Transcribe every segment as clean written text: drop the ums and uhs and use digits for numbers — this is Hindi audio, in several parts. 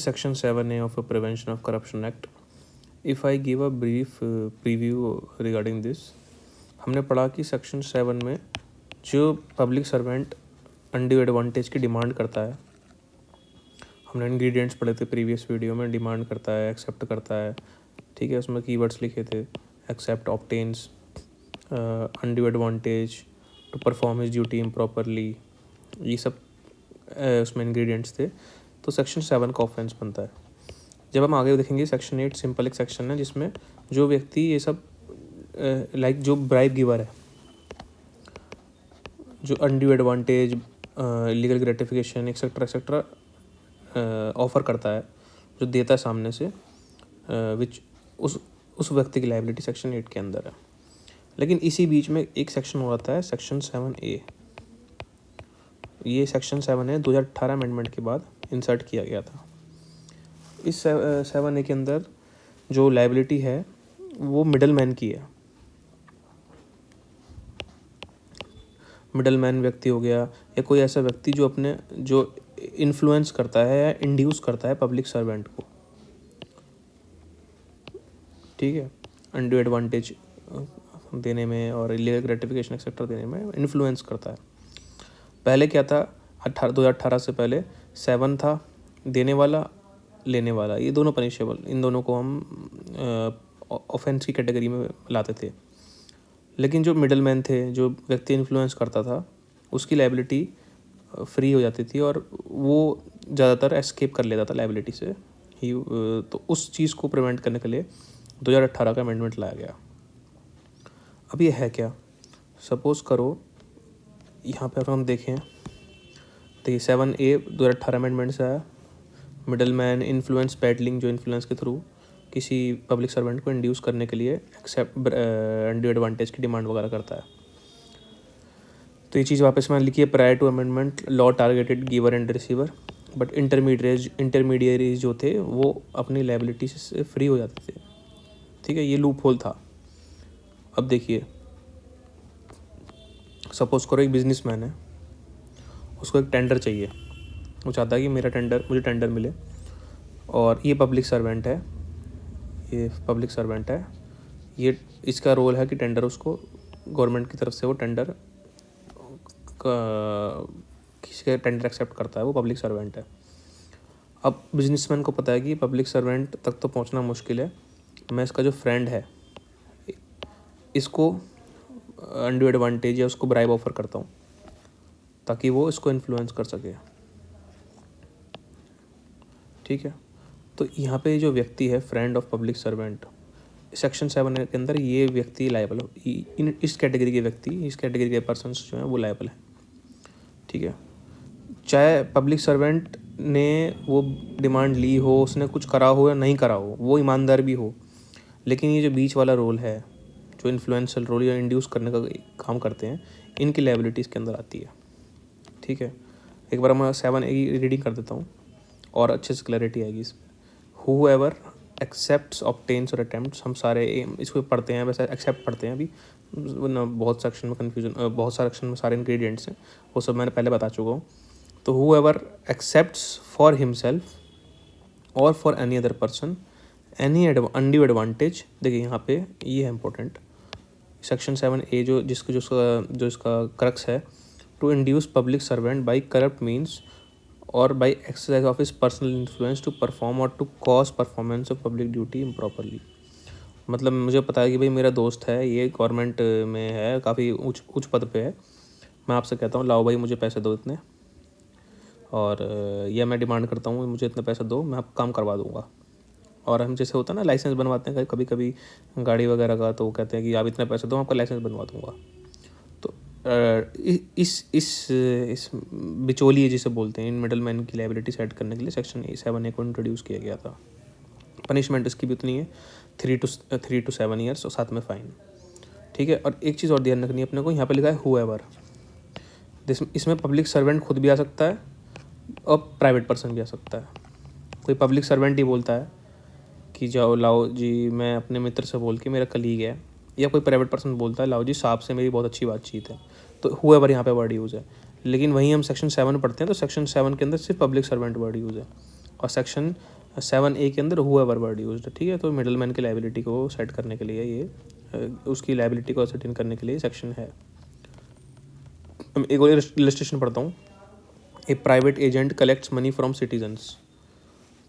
Section 7A of the Prevention of Corruption Act. If I give a brief preview regarding this, हमने पढ़ा कि सेक्शन 7 में जो पब्लिक सर्वेंट अनड्यू एडवांटेज की डिमांड करता है, हमने इंग्रेडिएंट्स पढ़े थे प्रीवियस वीडियो में। डिमांड करता है, एक्सेप्ट करता है, ठीक है। उसमें कीवर्ड्स लिखे थे, accept, obtains, undue advantage, to perform his duty improperly, ये सब उसमें इंग्रेडिएंट्स थे। तो सेक्शन 7 का ऑफेंस बनता है। जब हम आगे देखेंगे सेक्शन 8 सिंपल एक सेक्शन है जिसमें जो व्यक्ति ये सब लाइक जो ब्राइब गिवर है, जो undue advantage, legal gratification etcetera etcetera offer करता है, जो देता है सामने से, विच उस व्यक्ति की लायबिलिटी सेक्शन 8 के अंदर है। लेकिन इसी बीच में एक सेक्शन हो जाता है सेक्शन 7A। ये सेक्शन 7A 2018 अमेंडमेंट के बाद इंसर्ट किया गया था। इस 7A के अंदर जो लायबिलिटी है वो मिडल मैन की है। मिडल मैन व्यक्ति हो गया या कोई ऐसा व्यक्ति जो अपने जो इन्फ्लुएंस करता है या इंड्यूस करता है पब्लिक सर्वेंट को, ठीक है, अनड्यू एडवांटेज देने में और लीगल ग्रेटिफिकेशन एक्सेट्रा देने में इन्फ्लुएंस करता है। पहले क्या था, 2018 से पहले 7 था, देने वाला लेने वाला, ये दोनों पनिशेबल, इन दोनों को हम ऑफेंस की कैटेगरी में लाते थे। लेकिन जो मिडल मैन थे, जो व्यक्ति इन्फ्लुएंस करता था, उसकी लायबिलिटी फ्री हो जाती थी और वो ज़्यादातर एस्केप कर लेता था लायबिलिटी से ही। तो उस चीज़ को प्रिवेंट करने के लिए 2018 का अमेंडमेंट लाया गया। अब ये है क्या, सपोज़ करो यहाँ पर अगर हम देखें तो ये 7A 2018 अमेंडमेंट से आया। मिडल मैन इन्फ्लुएंस पैडलिंग, जो इन्फ्लुएंस के थ्रू किसी पब्लिक सर्वेंट को इंड्यूस करने के लिए एक्सेप्ट अनड्यू एडवांटेज की डिमांड वगैरह करता है। तो ये चीज़ वापस में लिखी है, prior to amendment law targeted giver and receiver, but intermediaries जो थे वो अपनी लायबिलिटी से फ्री हो जाते थे, ठीक है। ये लूप होल था। अब देखिए, सपोज करो एक बिजनेसमैन है, उसको एक टेंडर चाहिए, वो चाहता है कि मुझे टेंडर मिले, और ये पब्लिक सर्वेंट है, ये इसका रोल है कि टेंडर उसको गवर्नमेंट की तरफ से वो टेंडर किसी का टेंडर एक्सेप्ट करता है, वो पब्लिक सर्वेंट है। अब बिजनेसमैन को पता है कि पब्लिक सर्वेंट तक तो पहुंचना मुश्किल है, मैं इसका जो फ्रेंड है इसको अनड्यू एडवांटेज या उसको ब्राइब ऑफर करता हूँ ताकि वो इसको इन्फ्लुएंस कर सके, ठीक है। तो यहाँ पे जो व्यक्ति है friend of public servant, section 7 के अंदर ये व्यक्ति लायबल, इस कैटेगरी के व्यक्ति, इस कैटेगरी के पर्सन्स जो हैं वो लायबल है, ठीक है। चाहे पब्लिक सर्वेंट ने वो डिमांड ली हो, उसने कुछ करा हो या नहीं करा हो, वो ईमानदार भी हो, लेकिन ये जो बीच वाला रोल है, जो इन्फ्लुएंशियल रोल या इंड्यूस करने का काम करते हैं, इनकी लायबिलिटी इसके अंदर आती है, ठीक है। एक बार मैं 7A की रीडिंग कर देता हूँ और अच्छे से क्लैरिटी आएगी इसमें। Whoever accepts, obtains और attempts, हम सारे इसको पढ़ते हैं, वैसे एक्सेप्ट पढ़ते हैं अभी, वरना बहुत सेक्शन में कन्फ्यूजन, बहुत सारे सेक्शन में सारे इंग्रेडिएंट्स हैं, वो सब मैंने पहले बता चुका हूँ। तो whoever accepts for himself और for any other person any undue advantage, देखिए यहाँ पे ये है इंपॉर्टेंट, सेक्शन 7A जो इसका क्रक्स है, to induce public servant by corrupt means और by exercise of his personal influence to perform और to cause performance of public duty improperly. मतलब मुझे पता है कि भाई मेरा दोस्त है, ये गवर्नमेंट में है, काफ़ी उच्च पद पे है, मैं आपसे कहता हूँ लाओ भाई मुझे पैसे दो इतने, और या मैं डिमांड करता हूँ मुझे इतने पैसे दो, मैं आपका काम करवा दूँगा। और हम जैसे होता है ना, लाइसेंस बनवाते हैं कभी कभी गाड़ी वगैरह का, तो वो कहते हैं कि आप इतने पैसे दो, आपका लाइसेंस बनवा दूँगा। तो इस बिचौलिए जिसे बोलते हैं, इन मिडल मैन की लायबिलिटी सेट करने के लिए सेक्शन 7A को इंट्रोड्यूस किया गया था। पनिशमेंट इसकी भी उतनी है, 3 to 7 ईयर्स और साथ में फ़ाइन, ठीक है। और एक चीज़ और ध्यान रखनी है अपने को, यहाँ पे लिखा है हुएवर, इसमें पब्लिक सर्वेंट खुद भी आ सकता है और प्राइवेट पर्सन भी आ सकता है। कोई पब्लिक सर्वेंट ही बोलता है कि जाओ लाओ जी, मैं अपने मित्र से बोल के, मेरा कलीग है, या कोई प्राइवेट पर्सन बोलता है लाओ जी साहब से मेरी बहुत अच्छी बातचीत है, तो हुएवर यहाँ पे वर्ड यूज़ है। लेकिन वहीं हम सेक्शन 7 पढ़ते हैं तो सेक्शन 7 के अंदर सिर्फ पब्लिक सर्वेंट वर्ड यूज़ है। और सेक्शन 7A के अंदर हुएवर वर्ड यूज्ड, ठीक है। तो मिडल मैन की लाइबिलिटी को सेट करने के लिए ये उसकी लाइबिलिटी को सर्टेन करने के लिए सेक्शन है। एक और इलस्ट्रेशन पढ़ता हूँ। A private agent collects money from citizens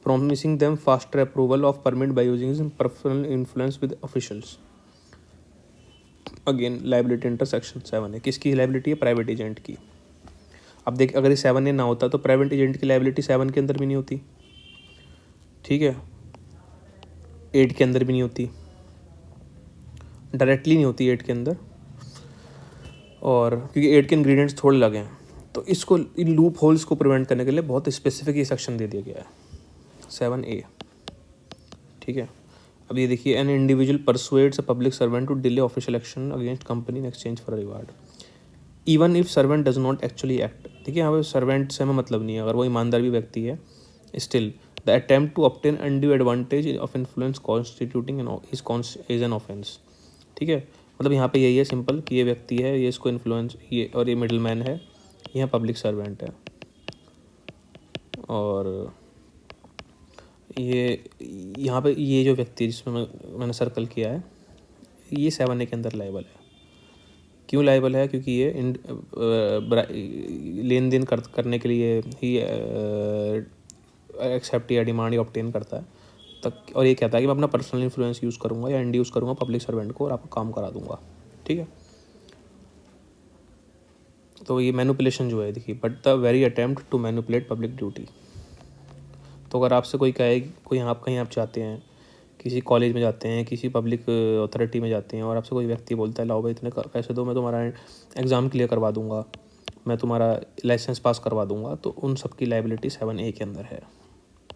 promising them faster approval of permit by using personal influence with officials। Again liability under section 7 है। किसकी लाइबिलिटी है? प्राइवेट एजेंट की। अब देख, अगर ये 7A ना होता तो प्राइवेट एजेंट की लाइबिलिटी 7 के अंदर भी नहीं होती, ठीक है, 8 के अंदर भी नहीं होती, डायरेक्टली नहीं होती 8 के अंदर, और क्योंकि 8 के इंग्रेडिएंट्स थोड़े लगे हैं, तो इसको इन लूप होल्स को प्रिवेंट करने के लिए बहुत स्पेसिफिक ये सेक्शन दे दिया गया है 7A, ठीक है। अब ये देखिए, an individual persuades a public servant to delay official action against company in exchange for reward even if servant does not actually act. देखिए यहाँ पे सर्वेंट से हमें मतलब नहीं है, अगर वो ईमानदार भी व्यक्ति है, still the attempt to obtain undue advantage of influence constituting is an offence, ठीक है। मतलब यहाँ पे यही है सिंपल कि ये व्यक्ति है, ये इसको इन्फ्लुएंस, ये और ये मिडिल मैन है, यह पब्लिक सर्वेंट है, और ये यहाँ पे ये जो व्यक्ति जिसमें मैंने सर्कल किया है, ये 7A के अंदर लायबल है। क्यों लायबल है? क्योंकि ये लेन देन करने के लिए ही एक्सेप्ट या डिमांड या ऑब्टेन करता है तक, और ये कहता है कि मैं अपना पर्सनल इन्फ्लुएंस यूज़ करूँगा या इंड्यूस करूँगा पब्लिक सर्वेंट को और आपको काम करा दूंगा, ठीक है। तो ये मैनिपुलेशन जो है, देखिए, but the very attempt to manipulate public duty. तो अगर आपसे कोई कहे, कोई आप कहीं आप जाते हैं, किसी कॉलेज में जाते हैं, किसी पब्लिक अथॉरिटी में जाते हैं, और आपसे कोई व्यक्ति बोलता है लाओ भाई इतने पैसे दो, मैं तुम्हारा एग्ज़ाम क्लियर करवा दूंगा, मैं तुम्हारा लाइसेंस पास करवा दूंगा, तो उन सब की लाइबिलिटी 7A के अंदर है,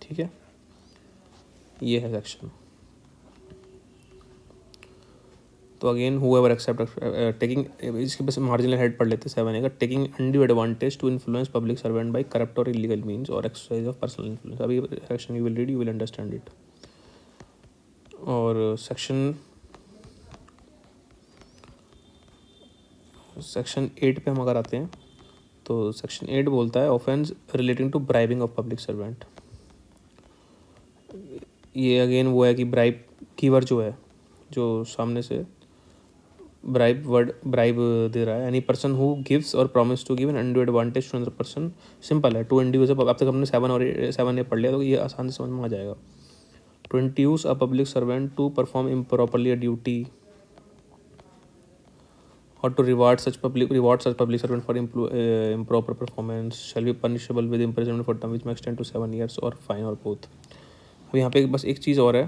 ठीक है। ये है सेक्शन। तो अगेन हुएवर एक्सेप्ट टेकिंग, इसके बस मार्जिनल हेड पढ़ लेते 7A का, taking undue advantage to influence public servant by corrupt और इलीगल मीन्स और एक्सरसाइज ऑफ पर्सनल इन्फ्लुएंस। अभी section you will read, you will understand it. और सेक्शन 8 पे हम अगर आते हैं, तो सेक्शन 8 बोलता है offence relating to bribing of public servant. ये अगेन वो है कि ब्राइब कीवर्ड जो है, जो सामने से ब्राइब दे रहा है, any person who gives or promise to give an undue advantage to another person. Simple है, टू इंडिविजुअल, अब तक हमने 7A पढ़ लिया तो ये आसान से समझ में आ जाएगा। To induce a public servant to perform improperly a duty or to reward such public servant for improper performance shall be punishable with imprisonment for term which may extend to 7 years or fine or both। अब यहाँ पे बस एक चीज़ और है,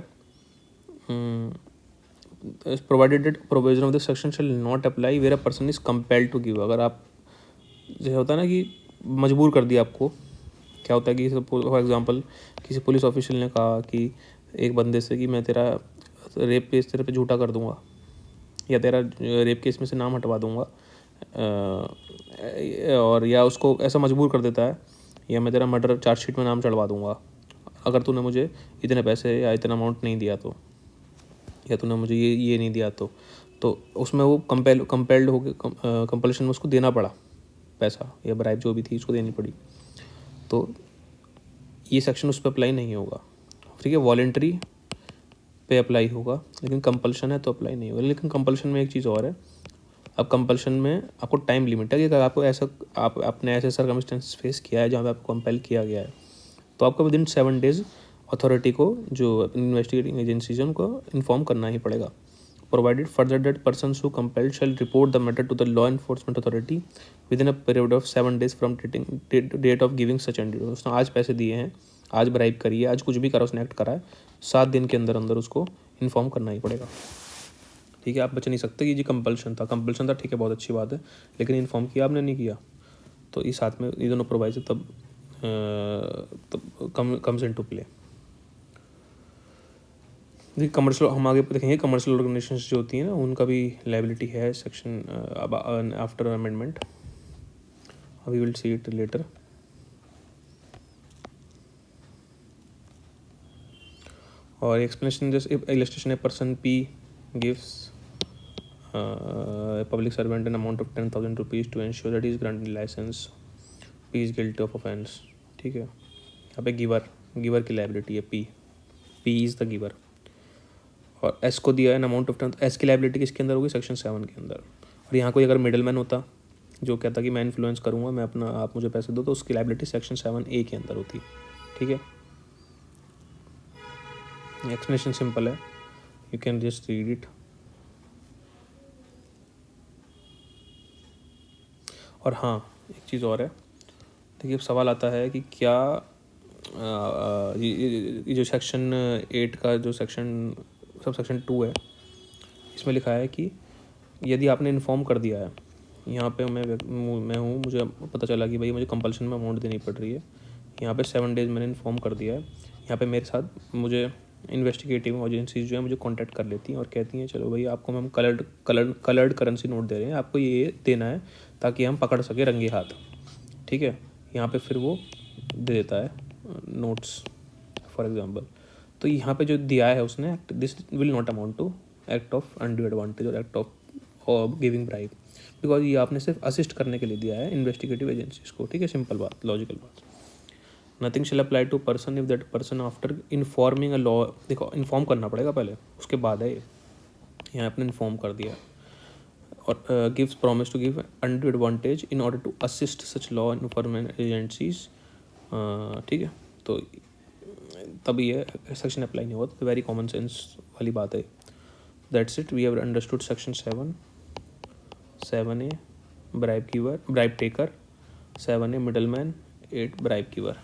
provided that provision of this section shall not apply where a person is compelled to give. अगर आप, जैसे होता है ना कि मजबूर कर दिया आपको, क्या होता है कि फॉर एग्जांपल किसी पुलिस ऑफिशियल ने कहा कि एक बंदे से कि मैं तेरा रेप केस तेरे पे झूठा कर दूंगा, या तेरा रेप केस में से नाम हटवा दूंगा, और या उसको ऐसा मजबूर कर देता है, या मैं तेरा मर्डर चार्जशीट में नाम चढ़वा दूंगा अगर तूने मुझे इतने पैसे या इतना अमाउंट नहीं दिया तो, या तूने मुझे ये नहीं दिया तो उसमें वो कंपेल्ड हो गए, कंपल्शन में उसको देना पड़ा पैसा या ब्राइब जो भी थी उसको देनी पड़ी। तो ये सेक्शन उस पर अप्लाई नहीं होगा, ठीक है। वॉलेंट्री पे अप्लाई होगा, लेकिन कंपल्शन है तो अप्लाई नहीं होगा। लेकिन कंपल्शन में एक चीज़ और है, अब कंपल्शन में आपको टाइम लिमिट है कि अगर आपको ऐसा आपने ऐसे सर्कमस्टेंसेस फेस किया है जहाँ पे आपको कंपेल किया गया है, तो आपको विदिन 7 डेज अथॉरिटी को, जो इन्वेस्टिगेटिंग एजेंसीज है, उनको इन्फॉर्म करना ही पड़ेगा। Provided further that person who compelled shall report the matter to the law enforcement authority within a period of 7 days from date of giving such undue. उसने आज पैसे दिए हैं, आज ब्राइब करी है, आज कुछ भी करा, उसने एक्ट करा है, 7 दिन के अंदर अंदर उसको इन्फॉर्म करना ही पड़ेगा, ठीक है। आप बच नहीं सकते कि जी कंपल्शन था, ठीक है, बहुत अच्छी बात है, लेकिन इन्फॉर्म किया आपने नहीं किया, तो इस साथ में ये दोनों प्रोवाइज तब कम्स इन टू प्ले। देखिए कमर्शियल, हम आगे देखेंगे कमर्शियल ऑर्गेनाइजेशंस जो होती हैं ना, उनका भी लाइबिलिटी है section after amendment, we will see it later. और एक्सप्लेनेशन जैसे illustration, a person P gives public servant an amount of 10,000 rupees to ensure that is granted licence, P is guilty of offence, ठीक है। यहाँ पे गिवर की लाइबिलिटी है P, P is the giver. और एस को दिया है अमाउंट ऑफ टाइम, तो एस की लाइबिलिटी किसके अंदर होगी, सेक्शन 7 के अंदर। और यहाँ कोई अगर मिडल मैन होता जो कहता कि मैं इन्फ्लुएंस करूँगा, मैं अपना, आप मुझे पैसे दो, तो उसकी लाइबिलिटी सेक्शन 7A के अंदर होती। ठीक है, एक्सप्लेनेशन सिंपल है, you can just read it. और हाँ, एक चीज़ और है, देखिए अब सवाल आता है कि क्या ये जो सेक्शन 8 का जो सेक्शन सब सेक्शन 2 है, इसमें लिखा है कि यदि आपने इन्फॉर्म कर दिया है, यहाँ पे मैं हूँ, मुझे पता चला कि भाई मुझे कंपल्शन में अमाउंट देनी पड़ रही है, यहाँ पे 7 डेज़ मैंने इन्फॉर्म कर दिया है, यहाँ पे मेरे साथ मुझे इन्वेस्टिगेटिव एजेंसीज जो है मुझे कांटेक्ट कर लेती हैं और कहती हैं चलो भाई आपको हम कलर्ड करेंसी नोट दे रहे हैं, आपको ये देना है ताकि हम पकड़ सके रंगे हाथ। ठीक है, यहाँ पे फिर वो दे देता है नोट्स फॉर एग्जांपल। तो यहाँ पे जो दिया है उसने, this will not amount to act of undue advantage और act of giving bribe, because ये आपने सिर्फ असिस्ट करने के लिए दिया है इन्वेस्टिगेटिव एजेंसीज को। ठीक है, सिंपल बात, लॉजिकल बात। Nothing shall apply to person if that person after informing a law, देखो इन्फॉर्म करना पड़ेगा पहले, उसके बाद है ये, यहाँ आपने इन्फॉर्म कर दिया। और gives promise to give undue advantage in order to assist such law enforcement agencies. ठीक है, तो तभी ये सेक्शन अप्लाई नहीं होता, वेरी कॉमन सेंस वाली बात है। That's it, we have understood section 7A bribe taker, 7A middle man, 8 bribe giver.